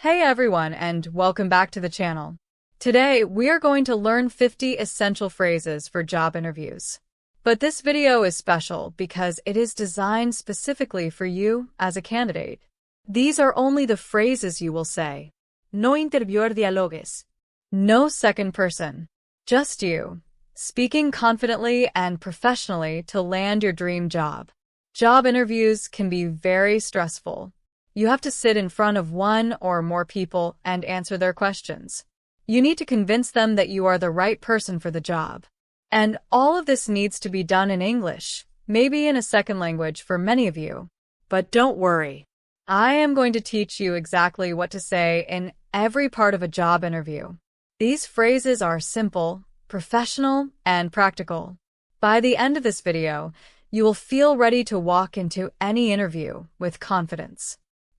Hey everyone, and welcome back to the channel. Today, we are going to learn 50 essential phrases for job interviews. But this video is special because it is designed specifically for you as a candidate. These are only the phrases you will say. No interviewer dialogues. No second person. Just you, speaking confidently and professionally to land your dream job. Job interviews can be very stressful. You have to sit in front of one or more people and answer their questions. You need to convince them that you are the right person for the job. And all of this needs to be done in English, maybe in a second language for many of you. But don't worry. I am going to teach you exactly what to say in every part of a job interview. These phrases are simple, professional, and practical. By the end of this video, you will feel ready to walk into any interview with confidence.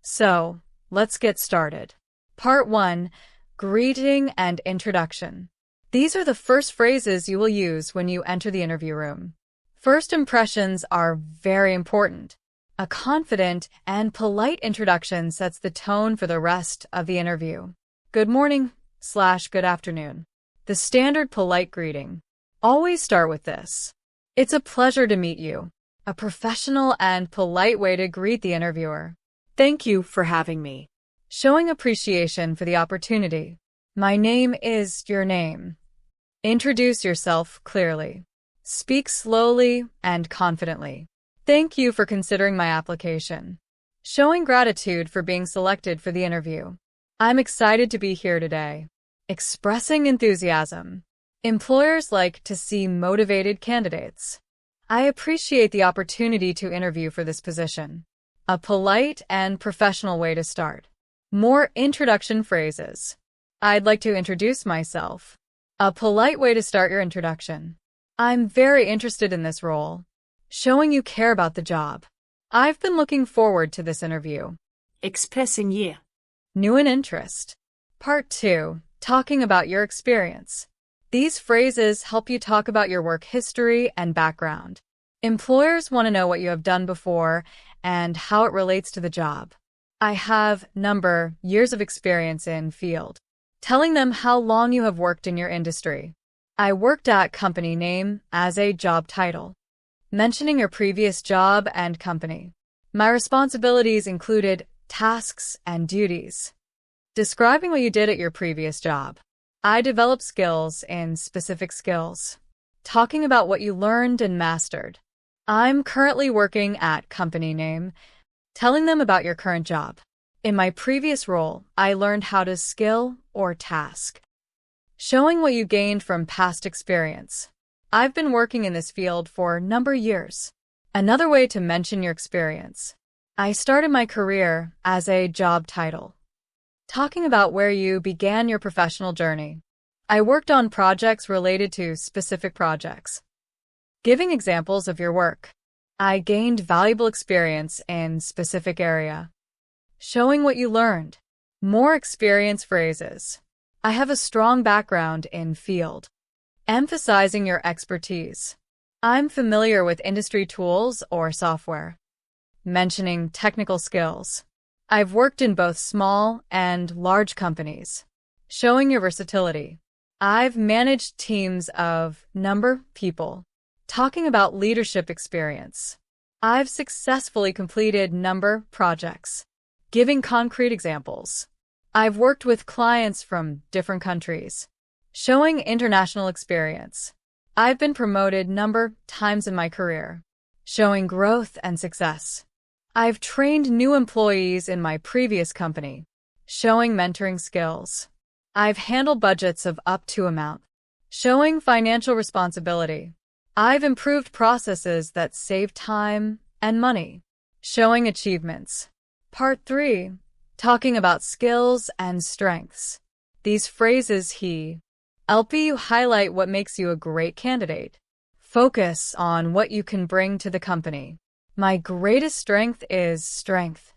So, let's get started. Part 1. Greeting and introduction. These are the first phrases you will use when you enter the interview room. First impressions are very important. A confident and polite introduction sets the tone for the rest of the interview. Good morning/good afternoon. The standard polite greeting. Always start with this. It's a pleasure to meet you. A professional and polite way to greet the interviewer. Thank you for having me. Showing appreciation for the opportunity. My name is your name. Introduce yourself clearly. Speak slowly and confidently. Thank you for considering my application. Showing gratitude for being selected for the interview. I'm excited to be here today. Expressing enthusiasm. Employers like to see motivated candidates. I appreciate the opportunity to interview for this position. A polite and professional way to start. More introduction phrases. I'd like to introduce myself. A polite way to start your introduction. I'm very interested in this role. Showing you care about the job. I've been looking forward to this interview. Expressing you. New and interest. Part 2. Talking about your experience. These phrases help you talk about your work history and background. Employers want to know what you have done before and how it relates to the job. I have years of experience in field. Telling them how long you have worked in your industry. I worked at company name as a job title. Mentioning your previous job and company. My responsibilities included tasks and duties. Describing what you did at your previous job. I developed skills in specific skills. Talking about what you learned and mastered. I'm currently working at company name. Telling them about your current job. In my previous role, I learned how to skill or task. Showing what you gained from past experience. I've been working in this field for years. Another way to mention your experience. I started my career as a job title. Talking about where you began your professional journey. I worked on projects related to specific projects. Giving examples of your work. I gained valuable experience in specific area. Showing what you learned. More experience phrases. I have a strong background in field. Emphasizing your expertise. I'm familiar with industry tools or software. Mentioning technical skills. I've worked in both small and large companies. Showing your versatility. I've managed teams of people. Talking about leadership experience. I've successfully completed projects. Giving concrete examples. I've worked with clients from different countries. Showing international experience. I've been promoted times in my career. Showing growth and success. I've trained new employees in my previous company. Showing mentoring skills. I've handled budgets of up to amount. Showing financial responsibility. I've improved processes that save time and money. Showing achievements. Part 3. Talking about skills and strengths. These phrases help you highlight what makes you a great candidate. Focus on what you can bring to the company. My greatest strength is strength.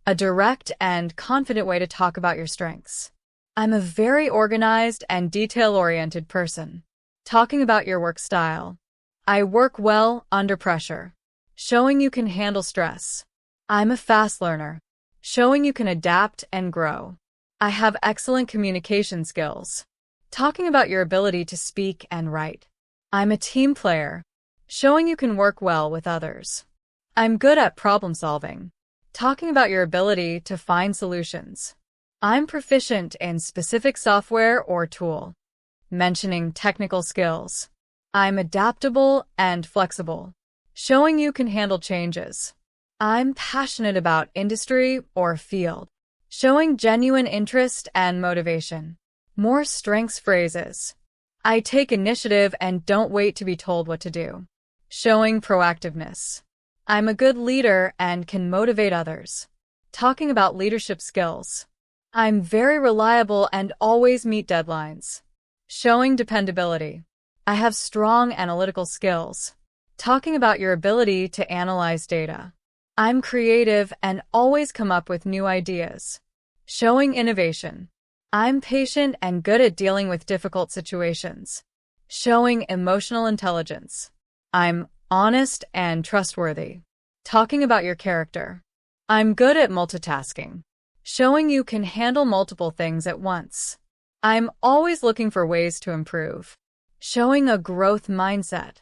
A direct and confident way to talk about your strengths. I'm a very organized and detail-oriented person. Talking about your work style. I work well under pressure. Showing you can handle stress. I'm a fast learner. Showing you can adapt and grow. I have excellent communication skills. Talking about your ability to speak and write. I'm a team player, showing you can work well with others. I'm good at problem solving. Talking about your ability to find solutions. I'm proficient in specific software or tool. Mentioning technical skills. I'm adaptable and flexible, showing you can handle changes. I'm passionate about industry or field, showing genuine interest and motivation. More strengths phrases. I take initiative and don't wait to be told what to do, showing proactiveness. I'm a good leader and can motivate others. Talking about leadership skills. I'm very reliable and always meet deadlines, showing dependability. I have strong analytical skills. Talking about your ability to analyze data. I'm creative and always come up with new ideas, showing innovation. I'm patient and good at dealing with difficult situations, showing emotional intelligence. I'm honest and trustworthy. Talking about your character. I'm good at multitasking, showing you can handle multiple things at once. I'm always looking for ways to improve, showing a growth mindset.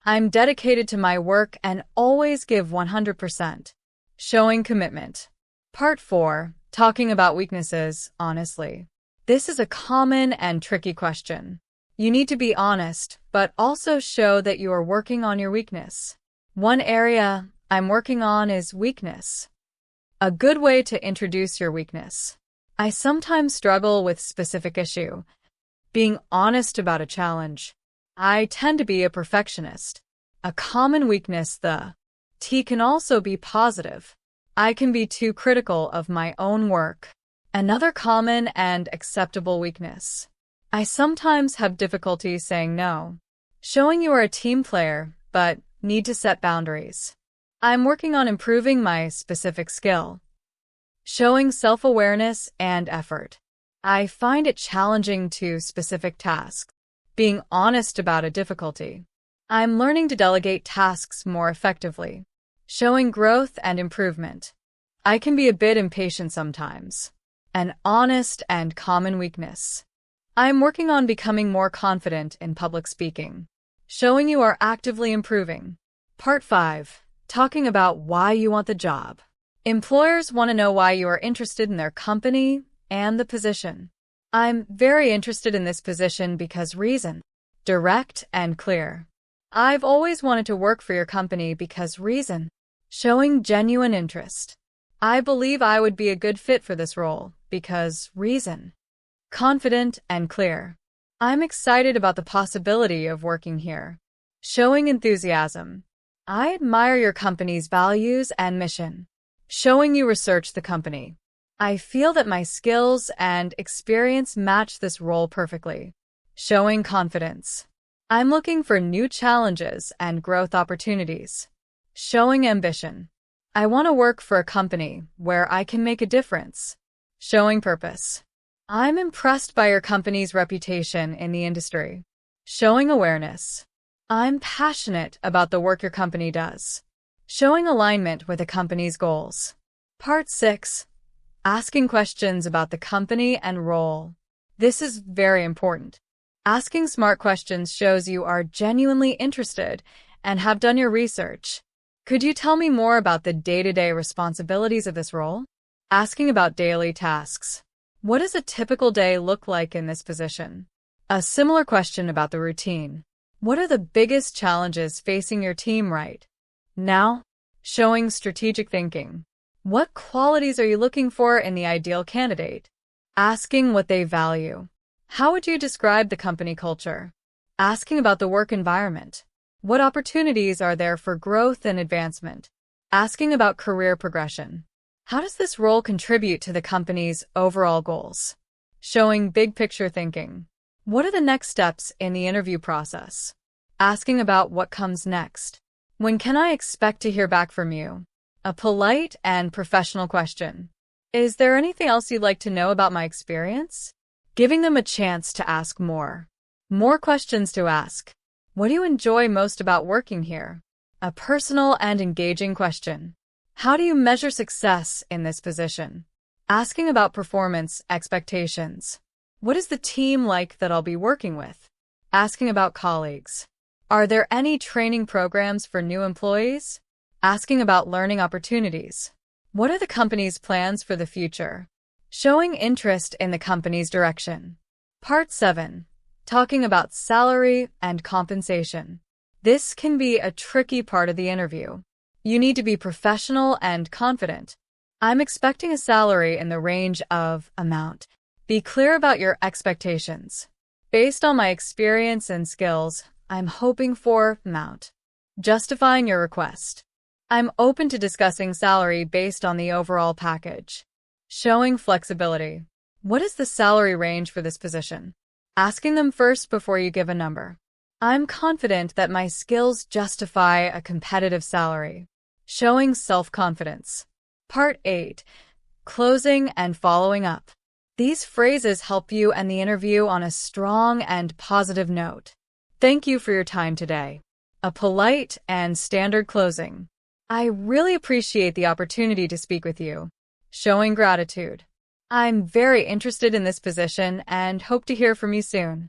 I'm dedicated to my work and always give 100%, showing commitment. Part 4. Talking about weaknesses, honestly. This is a common and tricky question. You need to be honest, but also show that you are working on your weakness. One area I'm working on is weakness. A good way to introduce your weakness. I sometimes struggle with specific issue. Being honest about a challenge. I tend to be a perfectionist. A common weakness, the T can also be positive. I can be too critical of my own work. Another common and acceptable weakness. I sometimes have difficulty saying no. Showing you are a team player, but need to set boundaries. I'm working on improving my specific skill. Showing self-awareness and effort. I find it challenging to specific tasks. Being honest about a difficulty. I'm learning to delegate tasks more effectively. Showing growth and improvement. I can be a bit impatient sometimes. An honest and common weakness. I'm working on becoming more confident in public speaking. Showing you are actively improving. Part 5. Talking about why you want the job. Employers want to know why you are interested in their company and the position. I'm very interested in this position because reason. Direct and clear. I've always wanted to work for your company because reason. Showing genuine interest. I believe I would be a good fit for this role because reason. Confident and clear. I'm excited about the possibility of working here. Showing enthusiasm. I admire your company's values and mission. Showing you research the company. I feel that my skills and experience match this role perfectly. Showing confidence. I'm looking for new challenges and growth opportunities. Showing ambition. I want to work for a company where I can make a difference. Showing purpose. I'm impressed by your company's reputation in the industry. Showing awareness. I'm passionate about the work your company does. Showing alignment with the company's goals. Part 6. Asking questions about the company and role. This is very important. Asking smart questions shows you are genuinely interested and have done your research. Could you tell me more about the day-to-day responsibilities of this role? Asking about daily tasks. What does a typical day look like in this position? A similar question about the routine. What are the biggest challenges facing your team right now? Showing strategic thinking. What qualities are you looking for in the ideal candidate? Asking what they value. How would you describe the company culture? Asking about the work environment. What opportunities are there for growth and advancement? Asking about career progression. How does this role contribute to the company's overall goals? Showing big picture thinking. What are the next steps in the interview process? Asking about what comes next. When can I expect to hear back from you? A polite and professional question. Is there anything else you'd like to know about my experience? Giving them a chance to ask more. More questions to ask. What do you enjoy most about working here? A personal and engaging question. How do you measure success in this position? Asking about performance expectations. What is the team like that I'll be working with? Asking about colleagues. Are there any training programs for new employees? Asking about learning opportunities. What are the company's plans for the future? Showing interest in the company's direction. Part 7. Talking about salary and compensation. This can be a tricky part of the interview. You need to be professional and confident. I'm expecting a salary in the range of amount. Be clear about your expectations. Based on my experience and skills, I'm hoping for amount. Justifying your request. I'm open to discussing salary based on the overall package. Showing flexibility. What is the salary range for this position? Asking them first before you give a number. I'm confident that my skills justify a competitive salary. Showing self-confidence. Part 8. Closing and following up. These phrases help you end the interview on a strong and positive note. Thank you for your time today. A polite and standard closing. I really appreciate the opportunity to speak with you. Showing gratitude. I'm very interested in this position and hope to hear from you soon.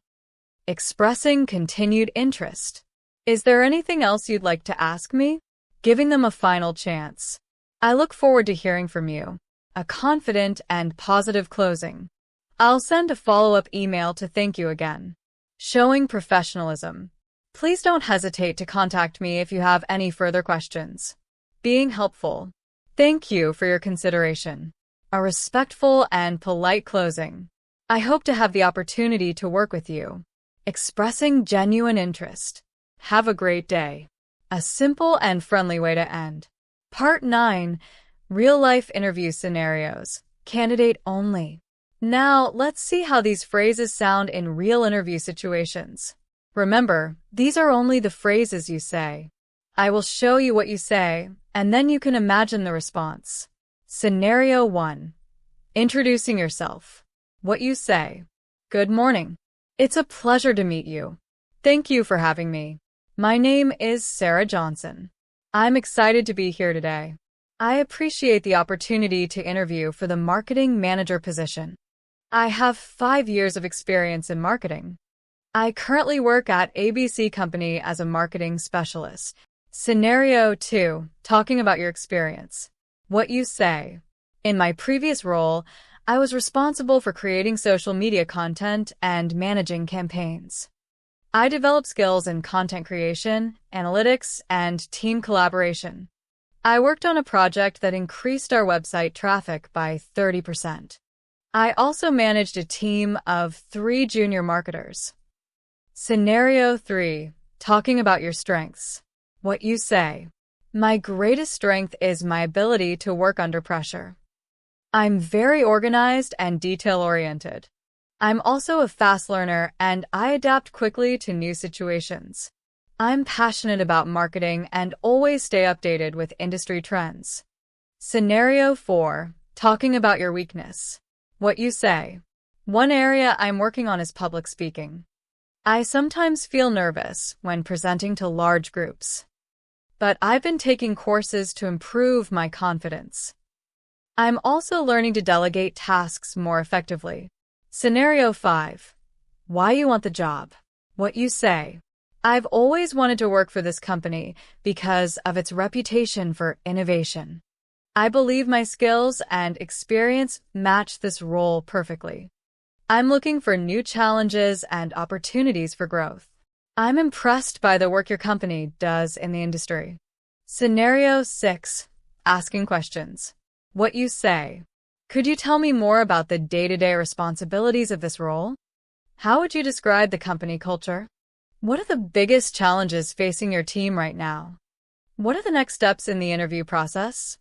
Expressing continued interest. Is there anything else you'd like to ask me? Giving them a final chance. I look forward to hearing from you. A confident and positive closing. I'll send a follow-up email to thank you again. Showing professionalism. Please don't hesitate to contact me if you have any further questions. Being helpful. Thank you for your consideration. A respectful and polite closing. I hope to have the opportunity to work with you. Expressing genuine interest. Have a great day. A simple and friendly way to end. Part 9. Real-life interview scenarios. Candidate only. Now, let's see how these phrases sound in real interview situations. Remember, these are only the phrases you say. I will show you what you say, and then you can imagine the response. Scenario 1. Introducing yourself. What you say. Good morning. It's a pleasure to meet you. Thank you for having me. My name is Sarah Johnson. I'm excited to be here today. I appreciate the opportunity to interview for the marketing manager position. I have 5 years of experience in marketing. I currently work at ABC Company as a marketing specialist. Scenario 2. Talking about your experience. What you say. In my previous role, I was responsible for creating social media content and managing campaigns. I developed skills in content creation, analytics, and team collaboration. I worked on a project that increased our website traffic by 30%. I also managed a team of 3 junior marketers. Scenario 3. Talking about your strengths. What you say. My greatest strength is my ability to work under pressure. I'm very organized and detail-oriented. I'm also a fast learner and I adapt quickly to new situations. I'm passionate about marketing and always stay updated with industry trends. Scenario 4. Talking about your weakness. What you say. One area I'm working on is public speaking. I sometimes feel nervous when presenting to large groups. But I've been taking courses to improve my confidence. I'm also learning to delegate tasks more effectively. Scenario 5. Why you want the job. What you say. I've always wanted to work for this company because of its reputation for innovation. I believe my skills and experience match this role perfectly. I'm looking for new challenges and opportunities for growth. I'm impressed by the work your company does in the industry. Scenario 6. Asking questions. What you say. Could you tell me more about the day-to-day responsibilities of this role? How would you describe the company culture? What are the biggest challenges facing your team right now? What are the next steps in the interview process?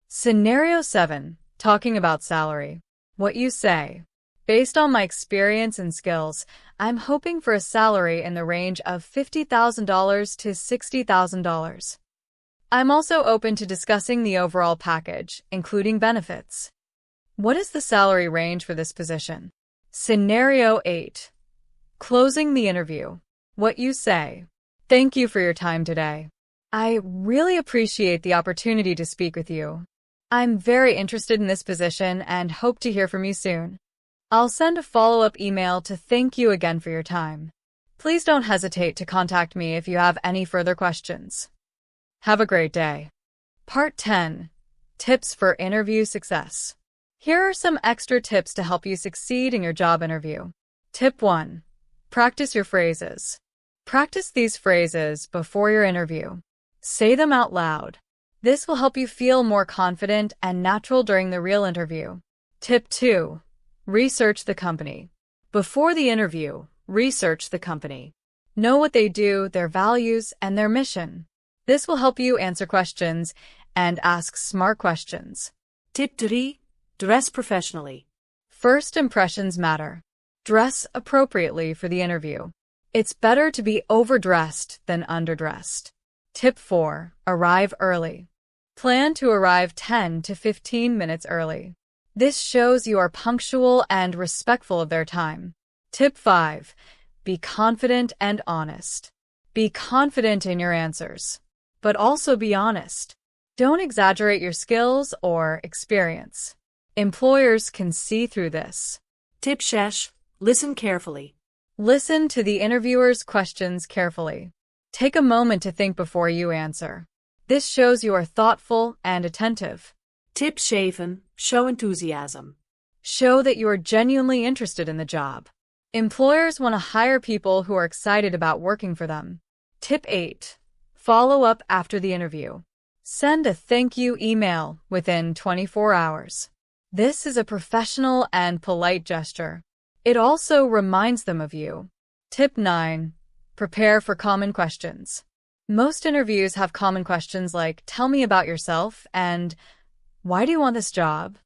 Scenario 7. Talking about salary. What you say. Based on my experience and skills, I'm hoping for a salary in the range of $50,000 to $60,000. I'm also open to discussing the overall package, including benefits. What is the salary range for this position? Scenario 8. Closing the interview. What you say. Thank you for your time today. I really appreciate the opportunity to speak with you. I'm very interested in this position and hope to hear from you soon. I'll send a follow-up email to thank you again for your time. Please don't hesitate to contact me if you have any further questions. Have a great day. Part 10. Tips for Interview Success. Here are some extra tips to help you succeed in your job interview. Tip 1. Practice your phrases. Practice these phrases before your interview. Say them out loud. This will help you feel more confident and natural during the real interview. Tip 2. Research the company. Before the interview, research the company. Know what they do, their values, and their mission. This will help you answer questions and ask smart questions. Tip 3. Dress professionally. First impressions matter. Dress appropriately for the interview. It's better to be overdressed than underdressed. Tip 4. Arrive early. Plan to arrive 10 to 15 minutes early. This shows you are punctual and respectful of their time. Tip 5. Be confident and honest. Be confident in your answers, but also be honest. Don't exaggerate your skills or experience. Employers can see through this. Tip 6. Listen carefully. Listen to the interviewer's questions carefully. Take a moment to think before you answer. This shows you are thoughtful and attentive. Tip 7. Show enthusiasm. Show that you are genuinely interested in the job. Employers want to hire people who are excited about working for them. Tip 8. Follow up after the interview. Send a thank you email within 24 hours. This is a professional and polite gesture. It also reminds them of you. Tip 9. Prepare for common questions. Most interviews have common questions like, tell me about yourself, and why do you want this job?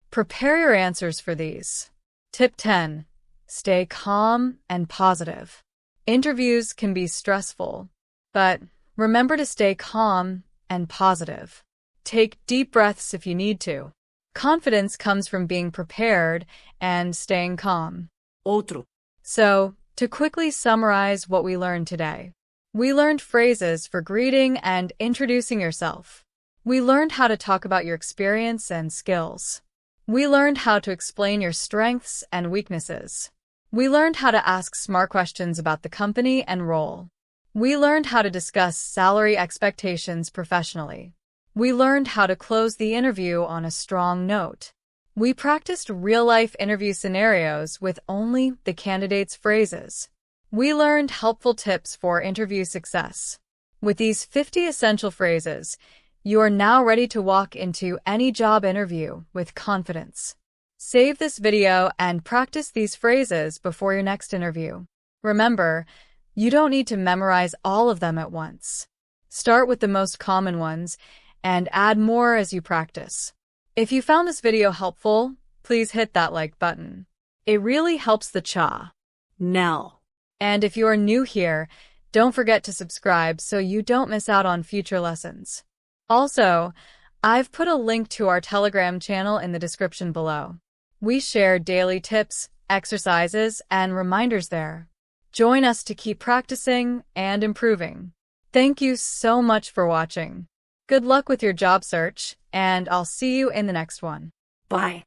Prepare your answers for these. Tip 10. Stay calm and positive. Interviews can be stressful, but remember to stay calm and positive. Take deep breaths if you need to. Confidence comes from being prepared and staying calm. Outro. So, to quickly summarize what we learned today. We learned phrases for greeting and introducing yourself. We learned how to talk about your experience and skills. We learned how to explain your strengths and weaknesses. We learned how to ask smart questions about the company and role. We learned how to discuss salary expectations professionally. We learned how to close the interview on a strong note. We practiced real-life interview scenarios with only the candidate's phrases. We learned helpful tips for interview success. With these 50 essential phrases, you are now ready to walk into any job interview with confidence. Save this video and practice these phrases before your next interview. Remember, you don't need to memorize all of them at once. Start with the most common ones and add more as you practice. If you found this video helpful, please hit that like button. It really helps the channel. And if you are new here, don't forget to subscribe so you don't miss out on future lessons. Also, I've put a link to our Telegram channel in the description below. We share daily tips, exercises, and reminders there. Join us to keep practicing and improving. Thank you so much for watching. Good luck with your job search, and I'll see you in the next one. Bye.